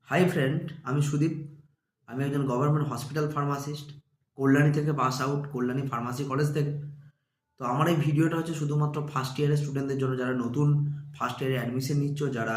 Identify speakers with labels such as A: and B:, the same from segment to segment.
A: Hi friend, আমি সুদীপ। আমি একজন গভর্নমেন্ট হসপিটাল ফার্মাসিস্ট, কল্যাণী থেকে pass out, Kalyani pharmacy college থেকে। তো আমার এই ভিডিওটা হচ্ছে শুধুমাত্র ফার্স্ট ইয়ারের স্টুডেন্টদের জন্য, যারা নতুন ফার্স্ট ইয়ারে অ্যাডমিশন নিচ্ছ, যারা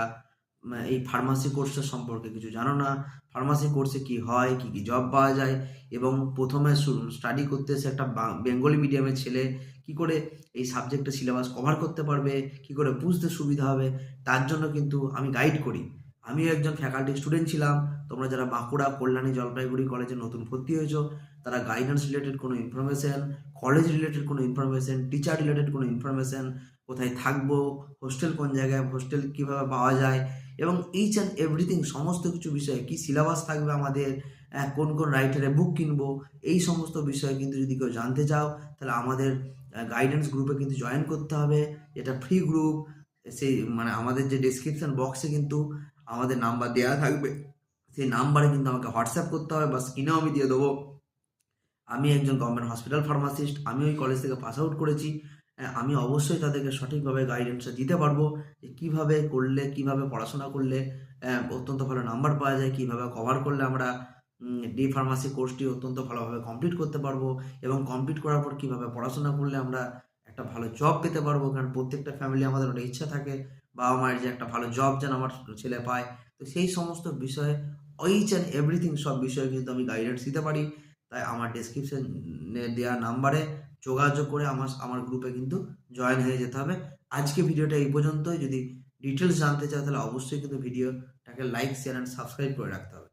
A: এই ফার্মাসি কোর্সের সম্পর্কে কিছু জানো না, ফার্মাসি কোর্সে কি হয়, কি কি জব পাওয়া যায়, এবং প্রথমে স্টাডি করতে এসে একটা বেঙ্গলি মিডিয়ামের ছেলে কি করে এই সাবজেক্টের সিলেবাস কভার করতে পারবে, কি করে বুঝতে সুবিধা হবে, তার জন্য কিন্তু আমি গাইড করি। আমিও একজন ফ্যাকাল্টি স্টুডেন্ট ছিলাম। তোমরা যারা বাঁকুড়া, কল্যাণী, জলপাইগুড়ি কলেজে নতুন ভর্তি হয়েছো, তারা গাইডেন্স রিলেটেড কোনো ইনফরমেশন, কলেজ রিলেটেড কোনো ইনফরমেশন, টিচার রিলেটেড কোনো ইনফরমেশন, কোথায় থাকবো, হোস্টেল কোন জায়গায়, হোস্টেল কীভাবে পাওয়া যায়, এবং এইচ অ্যান্ড এভরিথিং সমস্ত কিছু বিষয়ে কী সিলেবাস থাকবে আমাদের, কোন কোন রাইটারে বুক কিনবো, এই সমস্ত বিষয়ে কিন্তু যদি কেউ জানতে চাও, তাহলে আমাদের গাইডেন্স গ্রুপে কিন্তু জয়েন করতে হবে। এটা ফ্রি গ্রুপ। সেই আমাদের যে ডেসক্রিপশন বক্সে কিন্তু আমাদের নাম্বার দেওয়া থাকবে, সেই নাম্বারে কিন্তু আমাকে হোয়াটসঅ্যাপ করতে হবে, বা স্ক্রিনেও আমি দিয়ে দেবো। আমি একজন গভর্নমেন্ট হসপিটাল ফার্মাসিস্ট, আমি ওই কলেজ থেকে পাস আউট করেছি। আমি অবশ্যই তাদেরকে সঠিকভাবে গাইডেন্সটা দিতে পারবো, যে কীভাবে করলে, কীভাবে পড়াশোনা করলে অত্যন্ত ভালো নাম্বার পাওয়া যায়, কীভাবে কভার করলে আমরা ডি ফার্মাসি কোর্সটি অত্যন্ত ভালোভাবে কমপ্লিট করতে পারবো, এবং কমপ্লিট করার পর কীভাবে পড়াশোনা করলে আমরা একটা ভালো জব পেতে পারবো। কারণ প্রত্যেকটা ফ্যামিলি আমাদের ওটা ইচ্ছা থাকে, বাবা মায়ের যে একটা ভালো জব যেন আমার ছেলে পায়। তো সেই সমস্ত বিষয়ে ইচ অ্যান্ড এভরিথিং সব বিষয়ে কিন্তু আমি গাইডেন্স দিতে পারি। তাই আমার ডেসক্রিপশনে দেওয়া নাম্বারে যোগাযোগ করে আমার গ্রুপে কিন্তু জয়েন হয়ে যেতে হবে। আজকে ভিডিওটা এই পর্যন্তই। যদি ডিটেলস জানতে চাও, তাহলে অবশ্যই কিন্তু ভিডিওটাকে লাইক, শেয়ার অ্যান্ড সাবস্ক্রাইব করে রাখতে হবে।